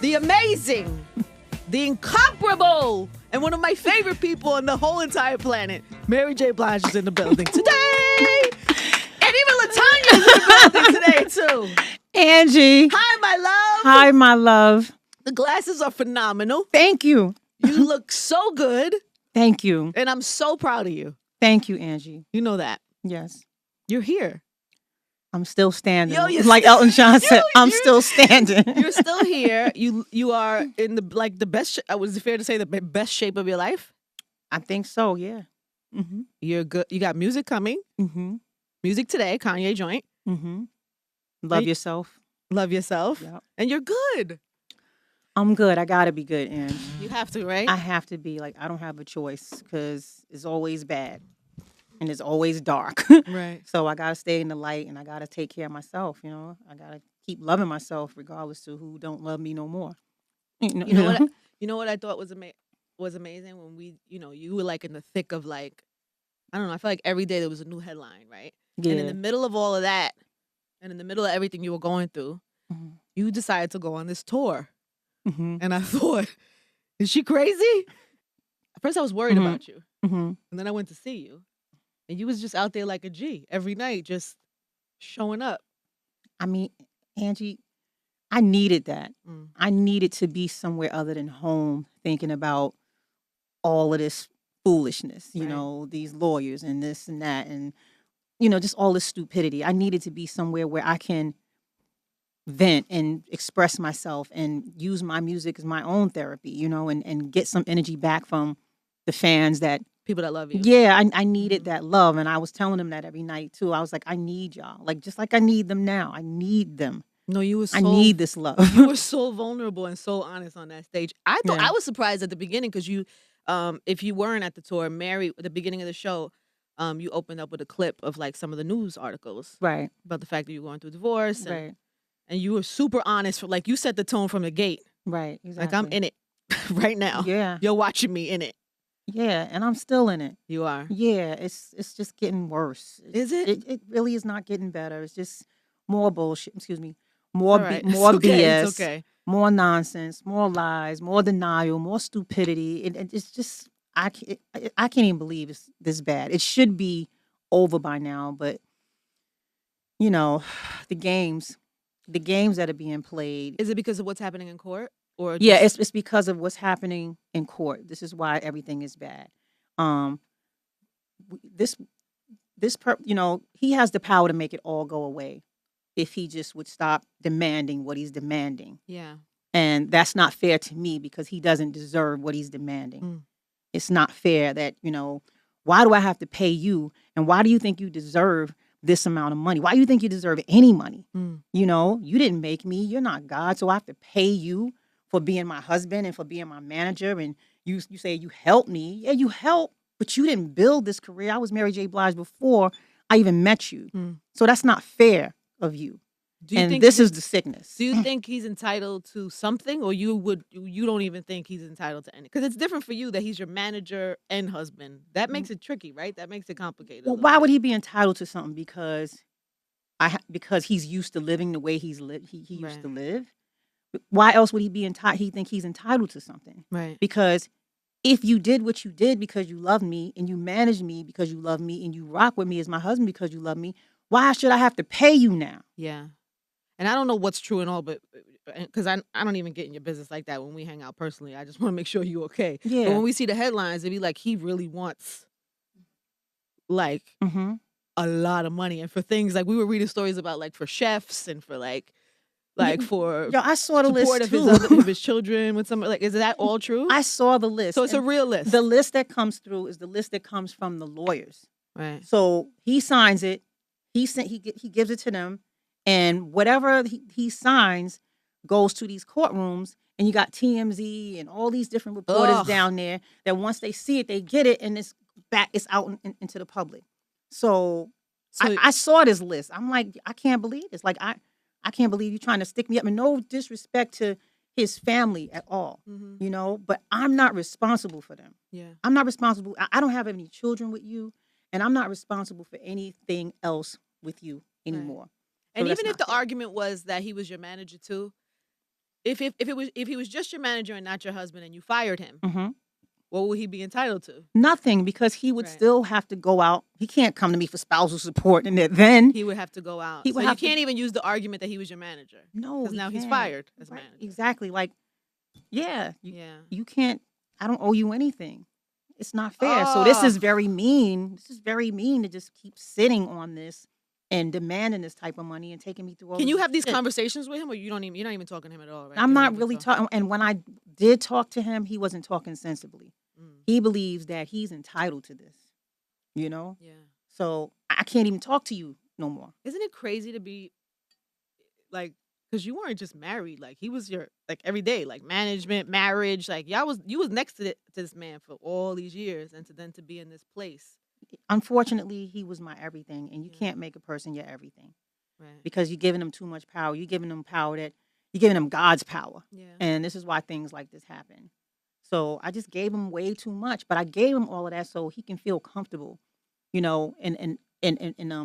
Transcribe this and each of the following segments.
the amazing, the incomparable, and one of my favorite people on the whole entire planet, Mary J. Blige is in the building today. And even Latanya's in the building today, too. Angie. Hi, my love. Hi, my love. The glasses are phenomenal. Thank you. You look so good. Thank you. And I'm so proud of you. Thank you, Angie. You know that. Yes. You're here. I'm still standing. Yo, like Elton John said, I'm still standing. You're still here. You are in the best. Was it fair to say the best shape of your life? I think so. Yeah. Mm-hmm. You're good. You got music coming. Mm-hmm. Music today, Kanye joint. Mm-hmm. Love yourself. Love yourself. Yep. And you're good. I'm good. I gotta be good, Angie. You have to, right? I have to be. Like, I don't have a choice because it's always bad and it's always dark. Right. So I gotta stay in the light and I gotta take care of myself. You know, I gotta keep loving myself regardless to who don't love me no more. You know what I thought was amazing when we, you were like in the thick of like, I don't know. I feel like every day there was a new headline, right? Yeah. And in the middle of all of that, and in the middle of everything you were going through, Mm-hmm. you decided to go on this tour. Mm-hmm. And I thought, is she crazy? At first I was worried Mm-hmm. about you. Mm-hmm. And then I went to see you. And you was just out there like a G every night, just showing up. I mean, Angie, I needed that. Mm. I needed to be somewhere other than home thinking about all of this foolishness, Right. These lawyers and this and that and, just all this stupidity. I needed to be somewhere where I can vent and express myself and use my music as my own therapy, and get some energy back from the fans that, People that love you. yeah, I needed Mm-hmm. that love. And I was telling them that every night too. I was like, I need y'all. Like, just like I need them now. I need them. No, you were so I need this love. you were so vulnerable and so honest on that stage. I thought Yeah. I was surprised at the beginning because you, if you weren't at the tour, Mary, at the beginning of the show, you opened up with a clip of like some of the news articles Right. about the fact that you were going through divorce, Right. and you were super honest. Like you set the tone from the gate. Right. Exactly. Like I'm in it right now. Yeah. You're watching me in it. Yeah. And I'm still in it. You are. Yeah. It's just getting worse. Is it? It really is not getting better. It's just more bullshit. Excuse me. It's More all right. more It's okay. BS. It's okay. More nonsense. More lies. More denial. More stupidity. It's just I can't even believe it's this bad. It should be over by now, but the games that are being played. Is it because of what's happening in court, or Yeah, just- it's because of what's happening in court. This is why everything is bad. Um, he has the power to make it all go away if he just would stop demanding what he's demanding. yeah. And that's not fair to me because he doesn't deserve what he's demanding. Mm. It's not fair that, why do I have to pay you? And why do you think you deserve this amount of money? Why do you think you deserve any money? Mm. You didn't make me. You're not God. So I have to pay you for being my husband and for being my manager. And you say you helped me. Yeah, you helped, but you didn't build this career. I was Mary J. Blige before I even met you. Mm. So that's not fair of you. Do you And think this is the sickness. Do you think he's entitled to something, or you don't even think he's entitled to anything? Because it's different for you that he's your manager and husband. That makes it tricky, right? That makes it complicated. Well, why would he be entitled to something? Because he's used to living the way he used Right. to live. Why else would he be entitled? He think he's entitled to something? Right. Because if you did what you did because you love me and you manage me because you love me and you rock with me as my husband because you love me, why should I have to pay you now? Yeah. And I don't know what's true and all, but because I don't even get in your business like that when we hang out personally. I just want to make sure you're okay. Yeah. But when we see the headlines, it'd be like he really wants like Mm-hmm. a lot of money, and for things like we were reading stories about like for chefs and for like for Yo, I saw the support list of too. his children with some like is that all true? I saw the list. So it's a and real list. The list that comes through is the list that comes from the lawyers. Right. So he signs it. He gives it to them, and whatever he signs goes to these courtrooms. And you got TMZ and all these different reporters Ugh. down there that once they see it, they get it, and it's out into the public. So I saw this list. I'm like, I can't believe this. Like I can't believe you trying to stick me up. And no disrespect to his family at all, Mhm. but I'm not responsible for them. Yeah. I'm not responsible. I don't have any children with you, and I'm not responsible for anything else with you anymore. And So that's even if not the fair. argument was that he was your manager too, if he was just your manager and not your husband, and you fired him, Mm-hmm. what would he be entitled to? Nothing, because he would Right. still have to go out. He can't come to me for spousal support, and then He would have to go out. He So would you have to- can't even use the argument that he was your manager. no, Because he now he's can't. fired as Right, manager. exactly. Like, yeah, Yeah. you can't. I don't owe you anything. It's not fair. So this is Oh. very mean. This is very mean to just keep sitting on this and demanding this type of money and taking me through all. Can you have these shit. conversations with him, or you're not even talking to him at all, right? I'm You don't not even really talk- talking. And when I did talk to him, he wasn't talking sensibly. Mm. He believes that he's entitled to this. You know. Yeah. So I can't even talk to you no more. Isn't it crazy to be like, because you weren't just married, like he was your like every day, like management, marriage, like you was next to this man for all these years, and to be in this place. Unfortunately, he was my everything, and you Yeah. can't make a person your everything Right. because you're giving them too much power. You're giving them power that you're giving them God's power, Yeah. and this is why things like this happen. So I just gave him way too much, but I gave him all of that so he can feel comfortable, in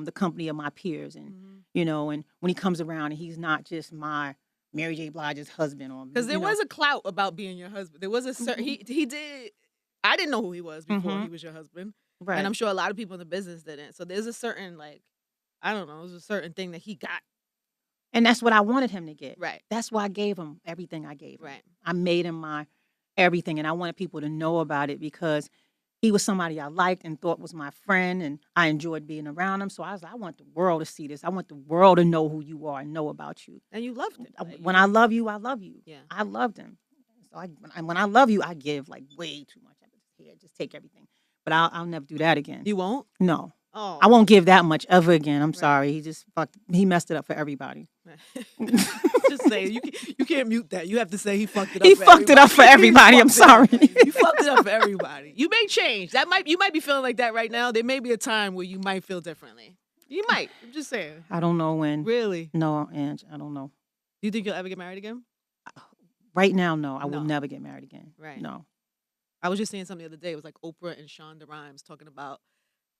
the company of my peers, and Mhm. and when he comes around and he's not just my Mary J. Blige's husband, or Because there was a clout about being your husband. There was a certain he did. I didn't know who he was before Mhm. he was your husband, right. and I'm sure a lot of people in the business didn't. So there's a certain like, I don't know, there's a certain thing that he got. And that's what I wanted him to get. Right. That's why I gave him everything I gave him. Right. I made him my everything, and I wanted people to know about it because he was somebody I liked and thought was my friend, and I enjoyed being around him. So I was like, I want the world to see this. I want the world to know who you are and know about you. And you loved it. Like, When I love you, I love you. Yeah. I loved him. So when I love you, I give like way too much. Here, just take everything. But I'll never do that again. You won't? No. Oh. I won't give that much ever again. I'm Right. sorry. He messed it up for everybody. Just say you can't mute that. You have to say he fucked it up. He for fucked it up for everybody. I'm sorry. You fucked it up for everybody. You may change. You might be feeling like that right now. There may be a time where you might feel differently. You might. I'm just saying. I don't know when. Really? No, Ange, I don't know. Do you think you'll ever get married again? Right now, no. I will No. never get married again. Right. No. I was just saying something the other day. It was like Oprah and Shonda Rhimes talking about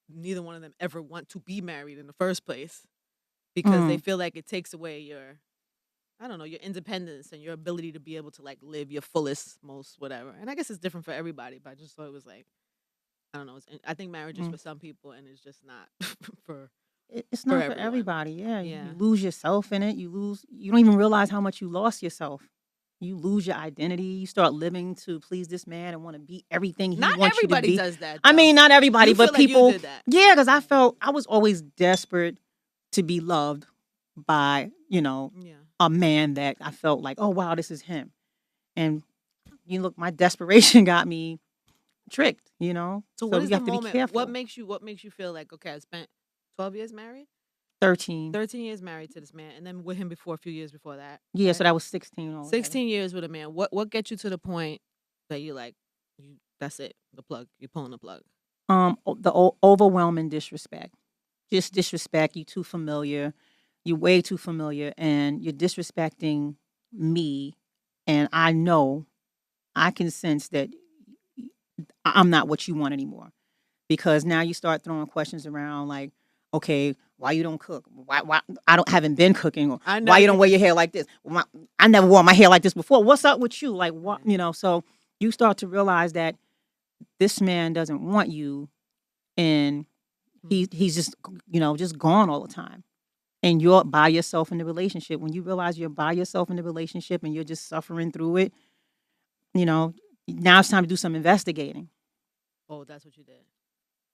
neither one of them ever want to be married in the first place because they feel like it takes away your, I don't know, your independence and your ability to be able to like live your fullest, most whatever. And I guess it's different for everybody, but I just thought it was like, I don't know. I think marriage is for some people and it's just not for. It's not for everyone. everybody. Yeah. Yeah. You lose yourself in it. You don't even realize how much you lost yourself. You lose your identity. You start living to please this man and want to be everything he Not wants you to everybody be. does that. I though. mean, not everybody, You but feel like people. you did that. Yeah, because I was always desperate to be loved by, Yeah. a man that I felt like, oh wow, this is him. And look, my desperation got me tricked, So what we is the have to be moment? careful. What makes you feel like, okay, I spent 12 years married? 13. 13 years married to this man, and then with him before a few years before that. Yeah, right? so that was 16 altogether. 16 years with a man. What gets you to the point that you like, that's it, the plug, you're pulling the plug? Overwhelming disrespect. Just disrespect. You too familiar. You're way too familiar, and you're disrespecting me. And I know, I can sense that I'm not what you want anymore, because now you start throwing questions around like, okay, why you don't cook? Why haven't been cooking? Or why you don't wear your hair like this? I never wore my hair like this before. What's up with you? Like what? So you start to realize that this man doesn't want you, and he's just just gone all the time, and you're by yourself in the relationship. When you realize you're by yourself in the relationship and you're just suffering through it, now it's time to do some investigating. Oh, that's what you did.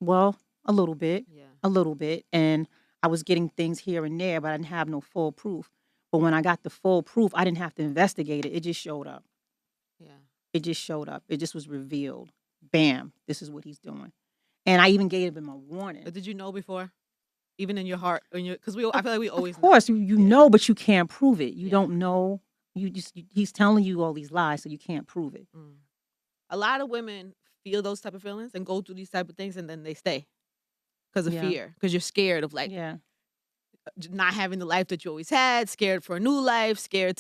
Well, a little bit. Yeah. A little bit. And I was getting things here and there, but I didn't have no full proof. But when I got the full proof, I didn't have to investigate it. It just showed up. Yeah. It just showed up. It just was revealed. Bam, this is what he's doing. And I even gave him a warning. But did you know before? Even in your heart, because I feel like we always Of course, you Yeah. know, but you can't prove it. You Yeah. don't know. He's telling you all these lies, so you can't prove it. A lot of women feel those type of feelings and go through these type of things, and then they stay because of Yeah. fear, because you're scared of like Yeah. not having the life that you always had, scared for a new life, scared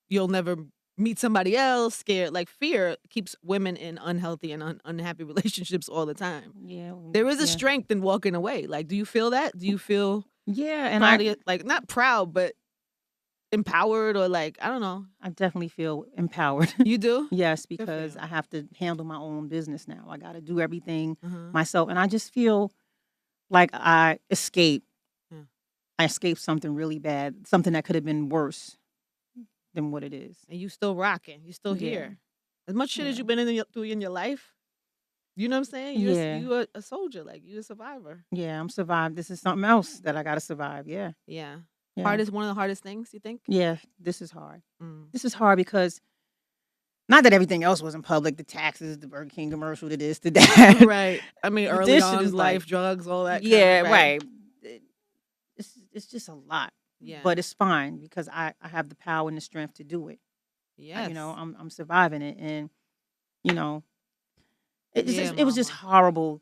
you'll never meet somebody else, scared. Like fear keeps women in unhealthy and unhappy relationships all the time. Yeah. There is a yeah. strength in walking away. Like, do you feel that? Do you feel Yeah, and proud of like not proud, but empowered or like, I don't know. I definitely feel empowered. You do? Yes, for because you. I have to handle my own business now. I got to do everything Uh-huh. myself. And I just feel like Yeah. I escaped something really bad, something that could have been worse than what it is. And you still rocking. You still Yeah. here. As much shit as Yeah. you've been through in your life, you know what I'm saying? Yeah. You a soldier, like you a survivor. Yeah, I'm survived. This is something else that I got to survive. Yeah. Yeah. Yeah. One of the hardest things, you think? Yeah, this is hard. Mm. This is hard because not that everything else wasn't public, the taxes, the Burger King commercial, the this, the that. Right. I mean, But early this on shit in is life, like, drugs, all that. yeah, right. right. It's just a lot. Yeah. But it's fine because I have the power and the strength to do it. Yes. You know, I'm surviving it, and you know, it was just mama. horrible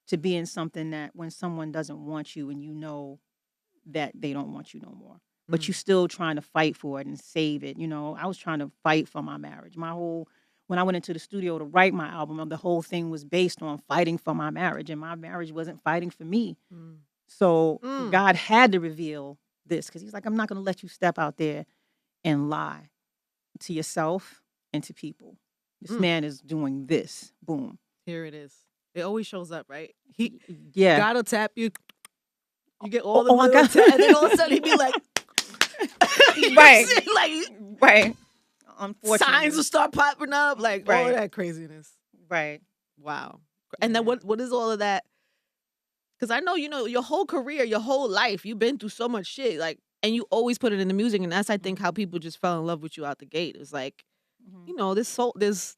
to be in something that when someone doesn't want you and you know that they don't want you no more, but Mm. you're still trying to fight for it and save it. You know, I was trying to fight for my marriage. When I went into the studio to write my album, the whole thing was based on fighting for my marriage, and my marriage wasn't fighting for me. Mm. So Mm. God had to reveal this because He's like, I'm not going to let you step out there and lie to yourself and to people. This Mm. man is doing this. Boom. Here it is. It always shows up, right? Yeah. God will tap you. You get all the I little got- tap, and then all of a sudden he'd be like, Right. like Right. Unfortunately. signs will start popping up, like all Right. that craziness. Right. Wow. And then Yeah. what is all of that? Because I know, your whole career, your whole life, you've been through so much shit, like, and you always put it in the music, and that's I think how people just fell in love with you out the gate. It's like, this soul, there's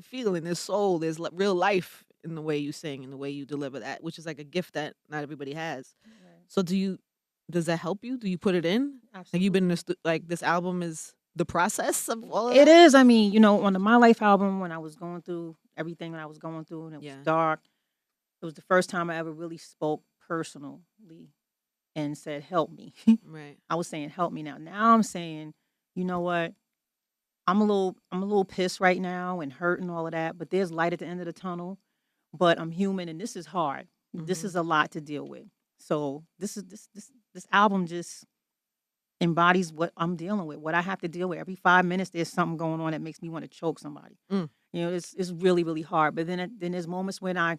feeling, there's soul, there's real life in the way you sing and the way you deliver that, which is like a gift that not everybody has. Right. So does that help you? Do you put it in? Absolutely. Like you've been in this album is the process of all of It that? is. I mean, on the My Life album, when I was going through everything that I was going through and it was dark, it was the first time I ever really spoke personally and said, help me. Right. I was saying, help me now. Now I'm saying, you know what? I'm a little pissed right now and hurt and all of that, but there's light at the end of the tunnel. But I'm human and this is hard. This Mhm. is a lot to deal with. So this album just embodies what I'm dealing with, what I have to deal with. Every 5 minutes there's something going on that makes me want to choke somebody. Mm. It's really, really hard. But then there's moments when I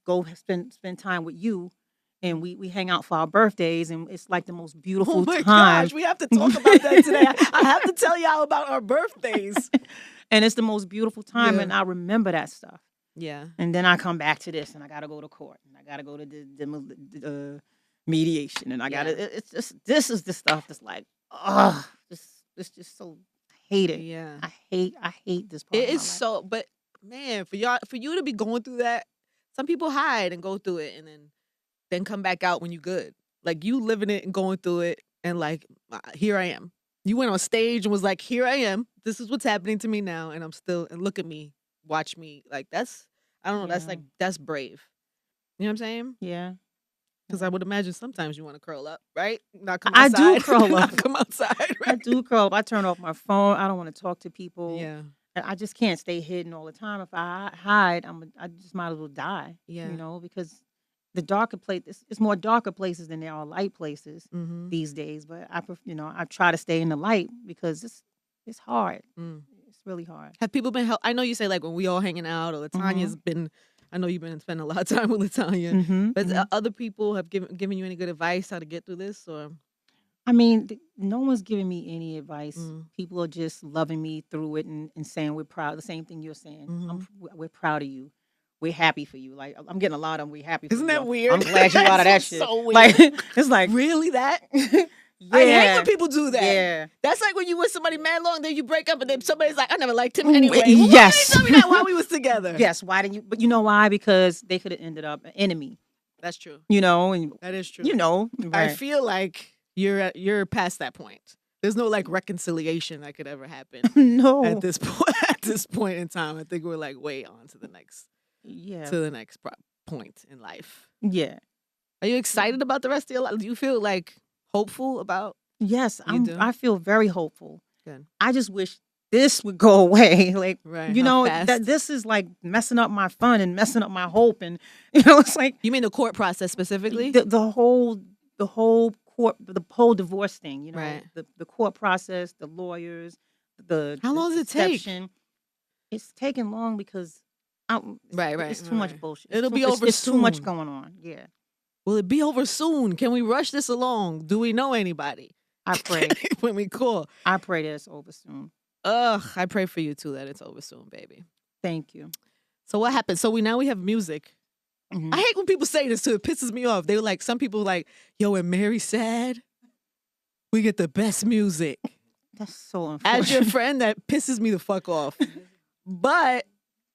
go spend time with you and we hang out for our birthdays and it's like the most beautiful Oh my time. gosh, we have to talk about that today. I have to tell y'all about our birthdays. And it's the most beautiful time Yeah. and I remember that stuff. Yeah. And then I come back to this and I got to go to court and I got to go to the mediation and I got to, it's just, this is the stuff that's like, it's just so, I hate it. Yeah. I hate this part It of my is life. so, but man, for you to be going through that, some people hide and go through it and then come back out when you good. Like you living it and going through it and like, here I am. You went on stage and was like, here I am. This is what's happening to me now. And I'm still, and look at me, watch me. Like that's, I don't know, Yeah. that's brave. You know what I'm saying? Yeah. Because I would imagine sometimes you want to curl up, right? Not come I outside. do curl Not up. come outside, right? I do curl up. I turn off my phone. I don't want to talk to people. Yeah. And I just can't stay hidden all the time. If I hide, I just might as well die. Yeah. Because the darker place, it's more darker places than there are light places Mm-hmm. these days. But I try to stay in the light because it's hard. Mm. It's really hard. Have people been I know you say like when we all hanging out or Latanya's been, I know you've been spending a lot of time with Latanya, Mm-hmm, but other people have given you any good advice how to get through this or? I mean, no one's giving me any advice. Mm. People are just loving me through it and saying we're proud. The same thing you're saying. Mhm. We're proud of you. We're happy for you. Like I'm getting a lot of we're happy for Isn't you. that weird? I'm glad you out of that That's shit. so weird. Like it's like Really that? yeah. I hate when people do that. Yeah. That's like when you with somebody mad long, then you break up and then somebody's like, I never liked him Ooh, anyway. Well, yes. Why didn't you tell me that while we was together? Yes. Why didn't you? But you know why? Because they could have ended up an enemy. That's true. And That is true. right. I feel like you're past that point. There's no like reconciliation that could ever happen no. at this point. At this point in time, I think we're like way on to the next point in life. Yeah. Are you excited about the rest of your life? Do you feel like hopeful about? Yes. You do? I feel very hopeful. Good. I just wish this would go away. Like, Right, how fast? that this is like messing up my fun and messing up my hope. And, it's like You mean the court process specifically? the whole the whole divorce thing. You know, Right. the court process, the lawyers, the How long does it take? deception. It's taking long because Right. it's too much Right. bullshit. It'll be It's over It's too much soon. going on. Yeah, Will it be over soon? Can we rush this along? Do we know anybody? I pray. When we call. I pray that it's over soon. Ugh, I pray for you too that it's over soon, baby. Thank you. So what happened? So we have music. Mhm. I hate when people say this too. It pisses me off. They were like, some people like, yo, when Mary's sad, we get the best music. That's so unfortunate. As your friend, that pisses me the fuck off. But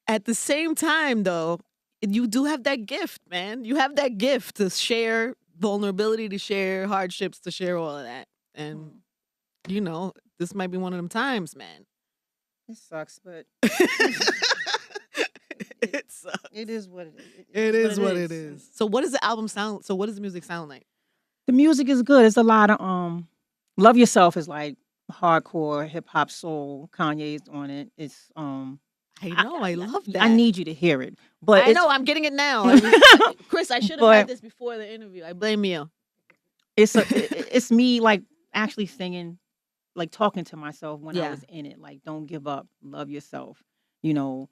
at the same time, though, you do have that gift, man. You have that gift to share vulnerability, to share hardships, to share all of that. And, you know, this might be one of them times, man. It sucks, but It sucks. it is what it is. It is what it is. So what does the album sound? So what does the music sound like? The music is good. It's a lot of Love Yourself is like hardcore hip hop soul. Kanye's on it. It's I know. I love that. I need you to hear it. But I know. I'm getting it now. Chris, I should have had this before the interview. I blame you. It's me like actually singing, like talking to myself when I was in it. Like, don't give up. Love yourself. You know,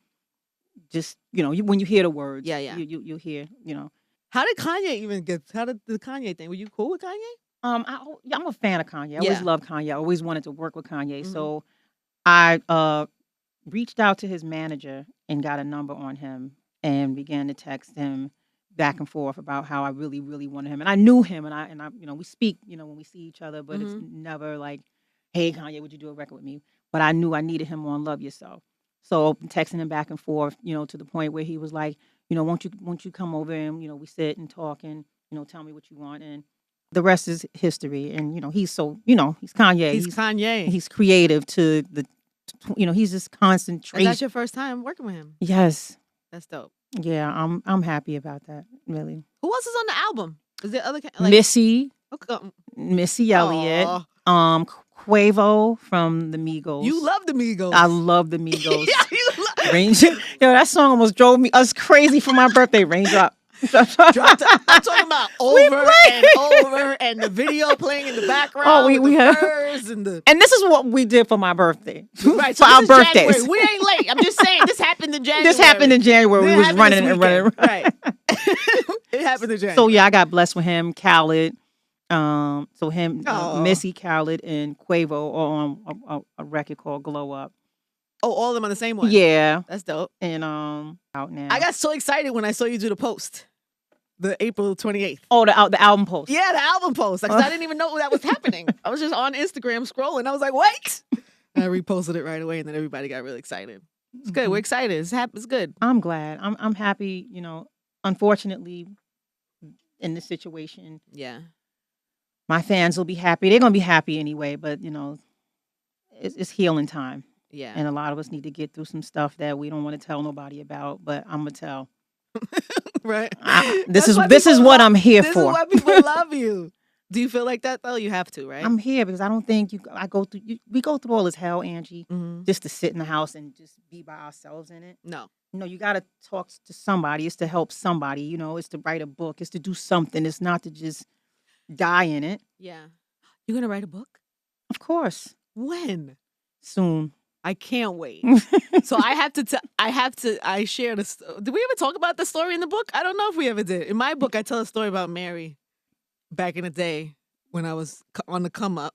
just when you hear the words, you hear. You know, how did Kanye even get? How did the Kanye thing? Were you cool with Kanye? I'm a fan of Kanye. I always loved Kanye. I always wanted to work with Kanye. Mm-hmm. So I reached out to his manager and got a number on him and began to text him back and forth about how I really, really wanted him. And I knew him, and I we speak, when we see each other, but it's never like, hey, Kanye, would you do a record with me? But I knew I needed him on Love Yourself. So texting him back and forth, to the point where he was like, won't you come over and, we sit and talk and, tell me what you want. And the rest is history. And, he's so, he's Kanye. He's Kanye. He's creative to the, he's just concentrating. Is that your first time working with him? Yes. That's dope. Yeah, I'm happy about that, really. Who else is on the album? Is there other Missy Okay. Elliott, Quavo from the Migos. You love the Migos. I love the Migos. Yeah, you love Ranger. That song almost drove us crazy for my birthday. Raindrop. I'm talking about over and over, and the video playing in the background. Oh, we have, and this is what we did for my birthday. Right, so for our birthdays. January. We ain't late. I'm just saying this happened in January. This happened in January. We was running and running. Right. It happened in January. So yeah, I got blessed with him, Khaled. So him, Missy, Khaled, and Quavo are on a record called Glow Up. Oh, all of them on the same one? Yeah. That's dope. And out now. I got so excited when I saw you do the post. The April 28th. Oh, the album post. Yeah, the album post. Like, I didn't even know that was happening. I was just on Instagram scrolling. I was like, wait. And I reposted it right away, and then everybody got really excited. It's good. We're excited. It's good. I'm glad. I'm happy, unfortunately, in this situation. Yeah. My fans will be happy. They're going to be happy anyway, but, it's healing time. Yeah. And a lot of us need to get through some stuff that we don't want to tell nobody about, but I'm going to tell. Right. This is what I'm here for. This is why people love you. Do you feel like that though? You have to, right? I'm here because I don't think we go through all this hell, Angie, just to sit in the house and just be by ourselves in it. No. You got to talk to somebody. It's to help somebody. It's to write a book. It's to do something. It's not to just die in it. Yeah. You're gonna write a book? Of course. When? Soon. I can't wait. So I shared a, did we ever talk about the story in the book? I don't know if we ever did. In my book, I tell a story about Mary back in the day when I was on the come up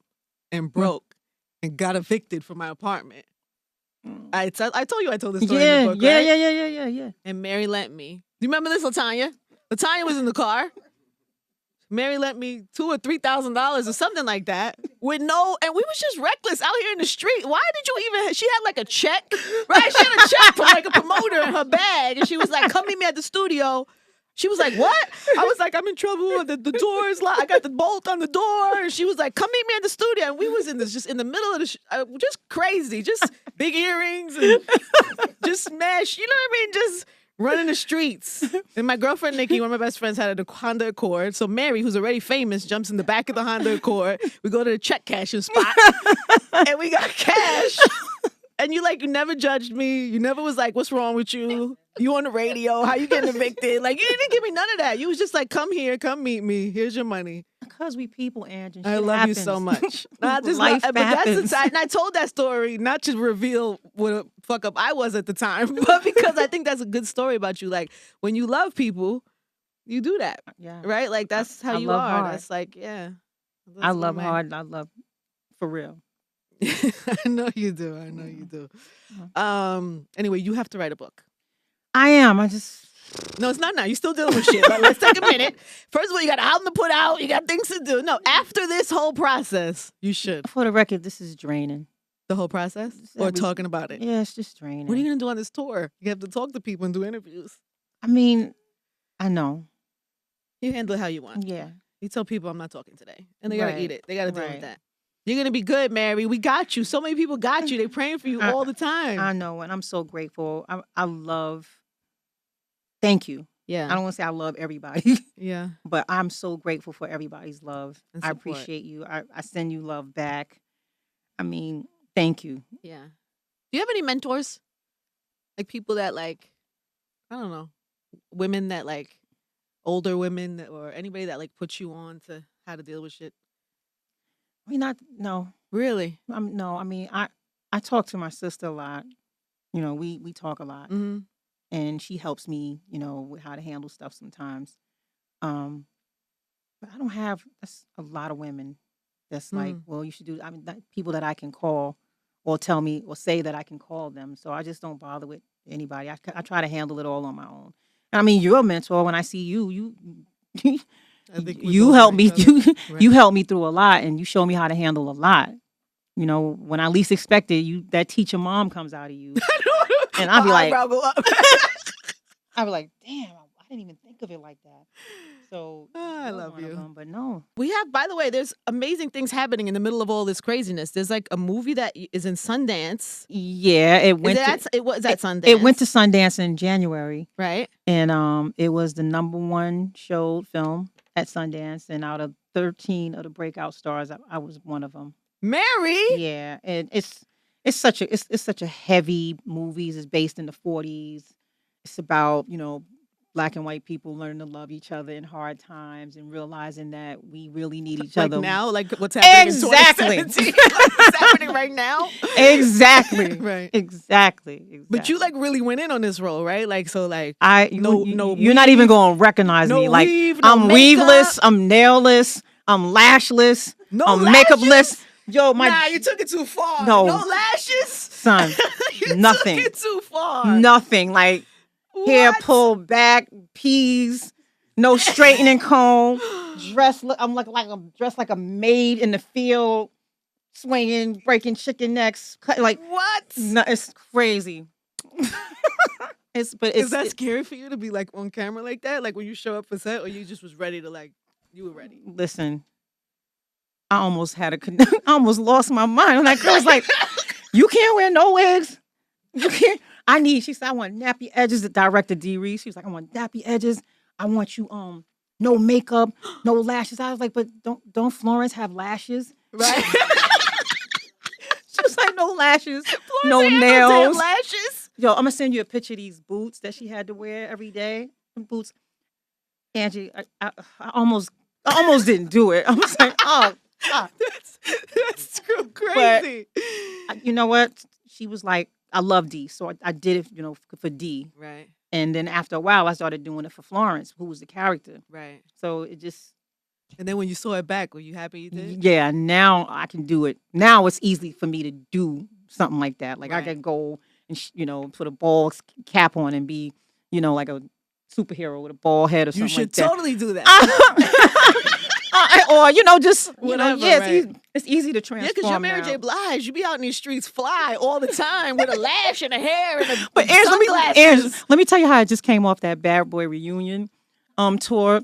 and broke and got evicted from my apartment. I told you I told this story in the book, right? Yeah. And Mary lent me. Do you remember this, LaTanya? LaTanya was in the car. Mary lent me $2,000 or $3,000 or something like that and we was just reckless out here in the street. Why did you even, she had like a check, right? She had a check from like a promoter in her bag and she was like, come meet me at the studio. She was like, what? I was like, I'm in trouble. The door is locked. I got the bolt on the door. And she was like, come meet me at the studio. And we was just in the middle of just crazy, just big earrings and just smash, you know what I mean? Just running the streets. And my girlfriend, Nikki, one of my best friends, had a Honda Accord. So Mary, who's already famous, jumps in the back of the Honda Accord. We go to the check cashing spot. And we got cash. And you like you never judged me. You never was like, what's wrong with you? You on the radio? How you getting evicted? Like, you didn't give me none of that. You was just like, come here, come meet me. Here's your money. Because we people, Angie. I love you so much. But happens. and I told that story not to reveal what a fuck up I was at the time, but because I think that's a good story about you. Like, when you love people, you do that. Yeah. Right? Like, that's how you are. Hard. That's like, yeah. I love hard. I love for real. I know you do. I know you do. Anyway, you have to write a book. I am. No, it's not now. You're still dealing with shit. But let's take a minute. First of all, you got an album to put out. You got things to do. No, after this whole process, you should. For the record, this is draining. The whole process? Or talking about it? Yeah, it's just draining. What are you going to do on this tour? You have to talk to people and do interviews. I mean, I know. You handle it how you want. Yeah. You tell people I'm not talking today. And they got to eat it. They got to deal with that. You're going to be good, Mary. We got you. So many people got you. They're praying for you all the time. I know, and I'm so grateful. I love, thank you. Yeah. I don't want to say I love everybody. Yeah. But I'm so grateful for everybody's love. I appreciate you. I send you love back. I mean, thank you. Yeah. Do you have any mentors? Like people that like, I don't know, women that like, older women or anybody that like puts you on to how to deal with shit? I mean, no. Really? No, I mean, I talk to my sister a lot. You know, we talk a lot. Mm-hmm. And she helps me, you know, with how to handle stuff sometimes. But I don't have, that's a lot of women that's like, well, you should do, I mean, people that I can call or tell me or say that I can call them. So I just don't bother with anybody. I try to handle it all on my own. I mean, you're a mentor. When I see you I think you help me. You help me through a lot, and you show me how to handle a lot. You know, when I least expect it, that teacher mom comes out of you, and I'll be like, I'll be like, damn, I didn't even think of it like that. So I love you. But no, we have. By the way, there's amazing things happening in the middle of all this craziness. There's like a movie that is in Sundance. Yeah, it went. It was at Sundance. It went to Sundance in January, right? And it was the #1 showed film at Sundance, and out of 13 of the breakout stars, I was one of them. Mary, yeah, and it's such a heavy movie. It's based in the 40s. It's about, you know, Black and white people learning to love each other in hard times and realizing that we really need each other now. Like what's happening in 2017? What's happening right now? Exactly. Right. Exactly. But you like really went in on this role, right? Like so, like you're not even gonna recognize me. Like weave, I'm makeup. weaveless, I'm nailless, I'm lashless, I'm makeupless. Yo, you took it too far. No lashes, son. Nothing. Took it too far. Nothing. Like hair pulled back, peas, no straightening comb. I'm dressed like a maid in the field, swinging, breaking chicken necks. Like what? No, it's crazy. Is that scary for you to be like on camera like that? Like when you show up for set, or you just was ready to like you were ready? Listen, I almost almost lost my mind. And that girl was like, "You can't wear no wigs. You can't." She said, "I want nappy edges." The director D. Reese, she was like, "I want nappy edges. I want you no makeup, no lashes." I was like, "But don't Florence have lashes?" Right. She was like, "No lashes, Florence no nails, lashes." Yo, I'm gonna send you a picture of these boots that she had to wear every day. Them boots, Angie, I almost didn't do it. I was like, oh God. That's crazy. But, you know what? She was like, I love D, so I did it, you know, for D. Right. And then after a while, I started doing it for Florence, who was the character. Right. So it just. And then when you saw it back, were you happy you did? Yeah. Now I can do it. Now it's easy for me to do something like that. Like I can go and you know, put a ball cap on and be, you know, like a superhero with a bald head or something. You should like that. totally do that. Or, you know, just, whatever, you know, it's easy to transform. Yeah, because you're Mary J. Blige. You be out in these streets fly all the time with a lash and a hair and but sunglasses. Let me tell you how I just came off that Bad Boy reunion tour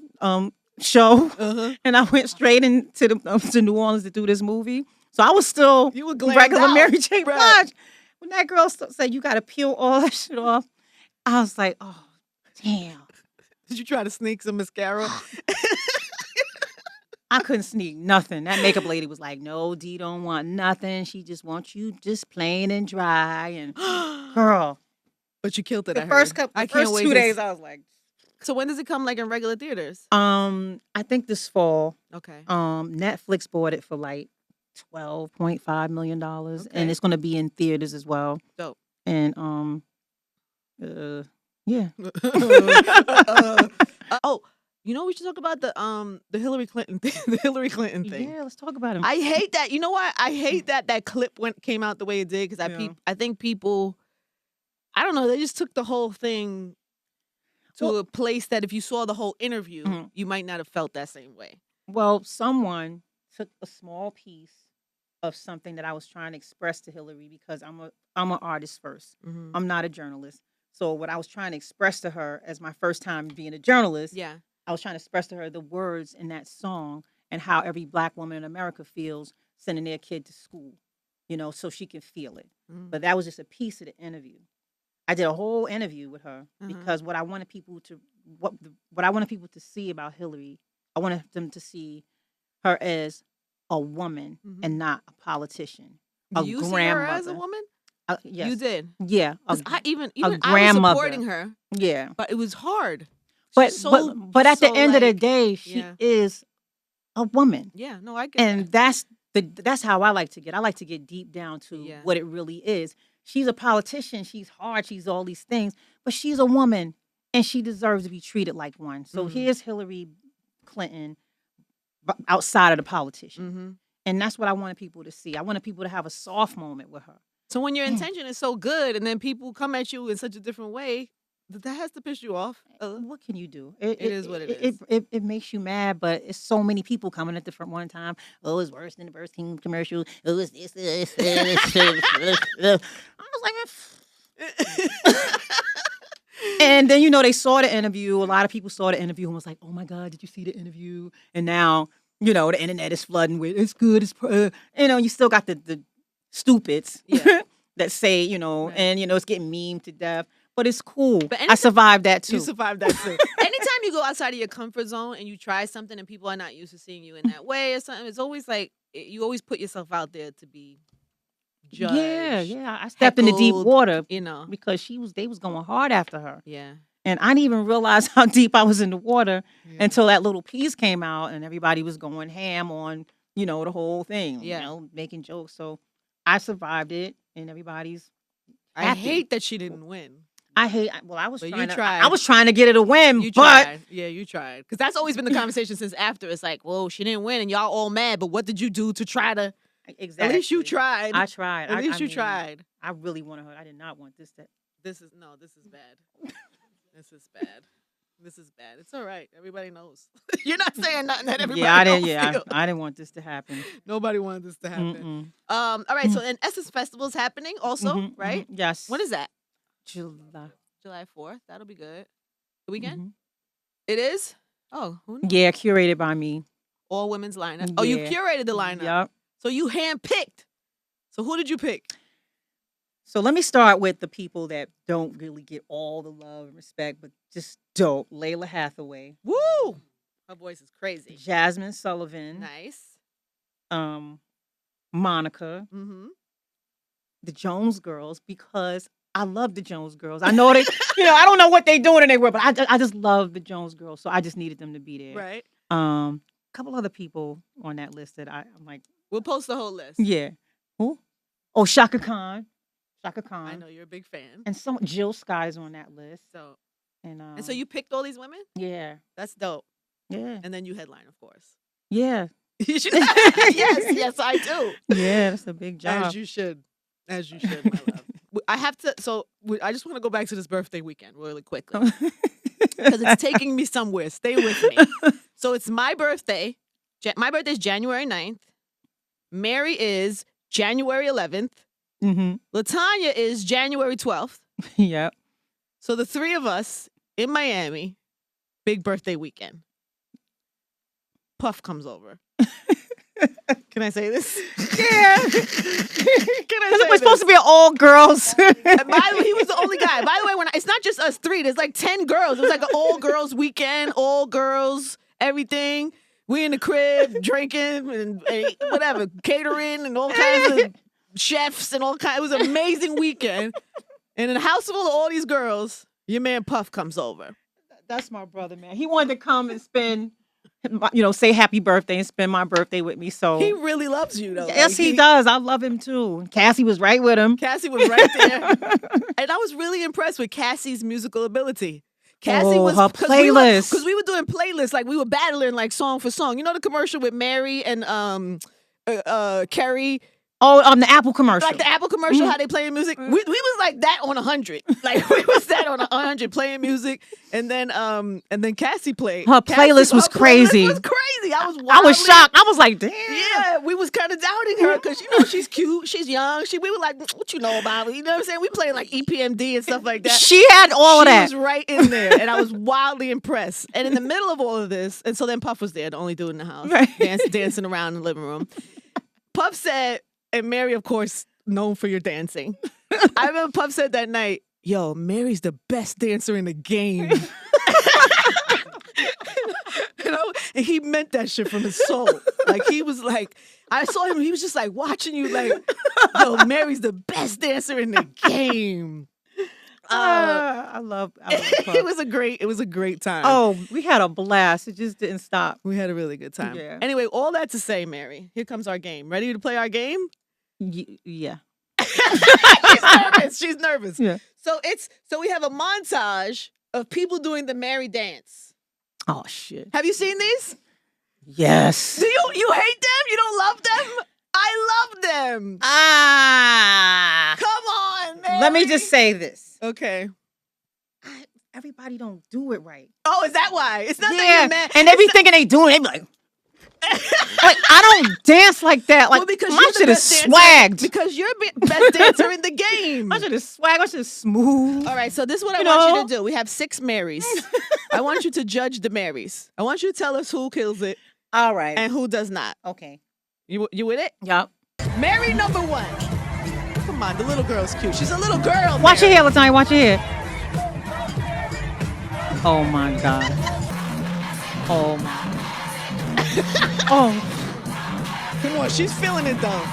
show. Uh-huh. And I went straight into to New Orleans to do this movie. So I was still regular Mary J. Blige. Right. When that girl said, you got to peel all that shit off, I was like, oh, damn. Did you try to sneak some mascara? I couldn't sneak nothing. That makeup lady was like, "No, D don't want nothing. She just wants you just plain and dry." And girl, But you killed it. the I first heard. couple, I the can't first wait 2 to days, I was like, So when does it come like in regular theaters? I think this fall. Okay. Netflix bought it for like $12.5 million, and Okay. it's going to be in theaters as well. Dope. And yeah. Oh, you know we should talk about the Hillary Clinton thing. The Hillary Clinton thing. Yeah, let's talk about him. I hate that. You know why? I hate that clip came out the way it did because Yeah. I think people, I don't know, they just took the whole thing to a place that if you saw the whole interview, Mhm. you might not have felt that same way. Well, someone took a small piece of something that I was trying to express to Hillary, because I'm an artist first. Mm-hmm. I'm not a journalist. So what I was trying to express to her as my first time being a journalist, Yeah. I was trying to express to her the words in that song and how every Black woman in America feels sending their kid to school, so she can feel it. Mm-hmm. But that was just a piece of the interview. I did a whole interview with her Uh-huh. because what I wanted people to see about Hillary, I wanted them to see her as a woman Mhm. and not a politician. Do A you see her grandmother. as a woman? Yes. You did. Yeah. 'Cause I even I was grandmother. supporting her, Yeah. but it was hard. But She's so- but at the so, end of the like- day, she yeah. is a woman. Yeah, no, I get And that. that's how I like to get. I like to get deep down to Yeah. what it really is. She's a politician. She's hard. She's all these things, but she's a woman, and she deserves to be treated like one. So Mhm. here's Hillary Clinton outside of the politician, Mm-hmm. and that's what I wanted people to see. I wanted people to have a soft moment with her. So when your intention is so good, and then people come at you in such a different way, that has to piss you off. What can you do? It is what it is. It makes you mad, but it's so many people coming at the front one time. Oh, it's worse than the Burger King commercial. Oh, it's this. I was like, and then they saw the interview. A lot of people saw the interview and was like, "Oh my God, did you see the interview?" And now the internet is flooding with it's good. It's you still got the stupids Yeah. that say Right. and it's getting memed to death. But it's cool. But I survived that too. You survived that too. Anytime you go outside of your comfort zone and you try something and people are not used to seeing you in that way or something, it's always like you always put yourself out there to be judged. Yeah. I stepped into deep heckled, water because they was going hard after her. Yeah. And I didn't even realize how deep I was in the water until that little piece came out and everybody was going ham on, the whole thing, making jokes. So I survived it and everybody's I happy. hate that she didn't win. I was But you trying to tried. I was trying to get it a win, You but tried. Yeah, you tried. Because that's always been the conversation since after. It's like, whoa, she didn't win and y'all all mad, but what did you do to try to exactly. At least you tried. I tried. At least I you mean, tried. I really wanted her. I did not want this to This is bad. This is bad. This is bad. It's all right. Everybody knows. You're not saying nothing that everybody knows. I didn't want this to happen. Nobody wanted this to happen. Mm-mm. All right. So an Essence Festival is happening also, Mhm, right? mhm. Yes. When is that? July? July 4th. That'll be good. The weekend? Mhm. It is? Oh, who knew? Yeah, curated by me. All women's lineup. Oh, you Yeah. curated the lineup. Yep. So you handpicked. So who did you pick? So let me start with the people that don't really get all the love and respect, but just dope. Layla Hathaway, Woo! Her voice is crazy. Jasmine Sullivan, Nice. Monica, Mm-hmm. the Jones Girls, because I love the Jones Girls. I know they, I don't know what they doing in their world, but I just love the Jones Girls, so I just needed them to be there. Right. A couple other people on that list that I'm like, We'll post the whole list. yeah. Who? Oh, Shaka Khan. Shaka Khan. I know you're a big fan. And some Jill Sky's on that list. So And so you picked all these women? yeah. That's dope. Yeah. And then you headline, of course. Yeah. You should- yes, I do. Yeah, that's a big job. As you should. As you should, my love. I have to, I just want to go back to this birthday weekend really quickly. Because it's taking me somewhere. Stay with me. So it's my birthday. My birthday is January 9th. Mary is January 11th. Mm-hmm. Latanya is January 12th. Yep. So the three of us in Miami, big birthday weekend. Puff comes over. Can I say this? Yeah. Can I say We're supposed to be all girls. And by the way, he was the only guy. By the way, it's not just us three. There's like 10 girls. It was like an all girls weekend, all girls, everything. We in the crib drinking and whatever, catering and all kinds of chefs and all kinds. It was an amazing weekend. And in a house full of all these girls, your man Puff comes over. That's my brother, man. He wanted to come and spend, say happy birthday and spend my birthday with me. So he really loves you, though. Yes, he does. I love him too. Cassie was right with him. Cassie was right there. And I was really impressed with Cassie's musical ability. Cassie was her playlist. Because we were doing playlists, like we were battling like song for song. You know the commercial with Mary and Carrie? Oh, the Apple commercial. Like the Apple commercial, how they playing music. We was like that on 100. Like we was that on 100 playing music. And then Cassie played. Her playlist was crazy. It was crazy. I was shocked. I was like, damn. Yeah, we was kind of doubting her because she's cute, she's young. We were like, what you know about her? You know what I'm saying? We playing like EPMD and stuff like that. She had all of that. She was right in there, and I was wildly impressed. And in the middle of all of this, and so then Puff was there, the only dude in the house, right. dancing around in the living room. Puff said, and Mary, of course, known for your dancing. I remember Puff said that night, yo, Mary's the best dancer in the game. And he meant that shit from his soul. Like, he was like, I saw him, he was just like watching you like, yo, Mary's the best dancer in the game. I love Puff. It was a great time. Oh, we had a blast. It just didn't stop. We had a really good time. Yeah. Anyway, all that to say, Mary, here comes our game. Ready to play our game? Yeah. She's nervous. Yeah. So we have a montage of people doing the Mary dance. Oh shit. Have you seen these? Yes. Do you hate them? You don't love them? I love them. Come on, Mary. Let me just say this. Okay. Everybody don't do it right. Oh, is that why? It's not that you're mad. And they be thinking they doing it. They be like, like, I don't dance like that. Like, because my shit is swagged. Because you're the best dancer in the game. My shit is swag. My shit is smooth. All right, so this is what I want you to do. We have 6 Marys. I want you to judge the Marys. I want you to tell us who kills it. All right. And who does not. Okay. You with it? Yup. Mary number 1. Come on, the little girl's cute. She's a little girl. Watch your hair, Latanya. Watch your hair. Oh my God. Oh my. Oh. Come on, she's feeling it though.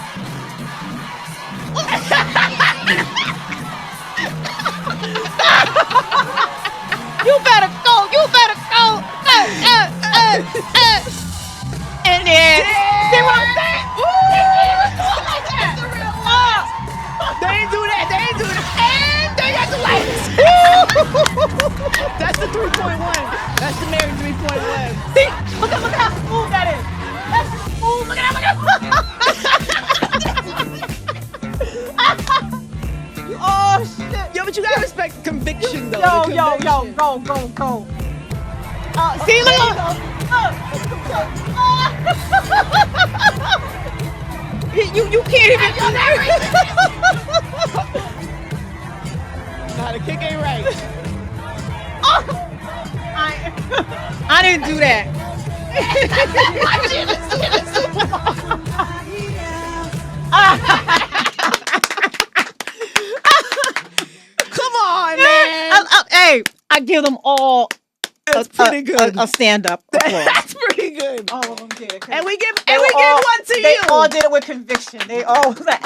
You better go. You better go. And then, see what I'm saying? They ain't do that. And they got the lights. That's the 3.1. That's the Mary 3.1. See? Look at how smooth that is. That's smooth. Look at that. Oh, shit. Yo, but you gotta respect conviction, though. Yo, go. See, look. You can't even. Nah, the kick ain't right. I didn't do that. Come on, man. Hey, I give them all. That's pretty good. A stand-up applause. That's pretty good. All of them did. And we give one to They you. all did it with conviction. They all was like,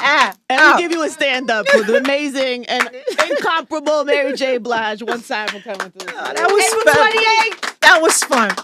And we give you a stand-up for the amazing and incomparable Mary J. Blige. One time for coming through. That was April 28th. That was fun.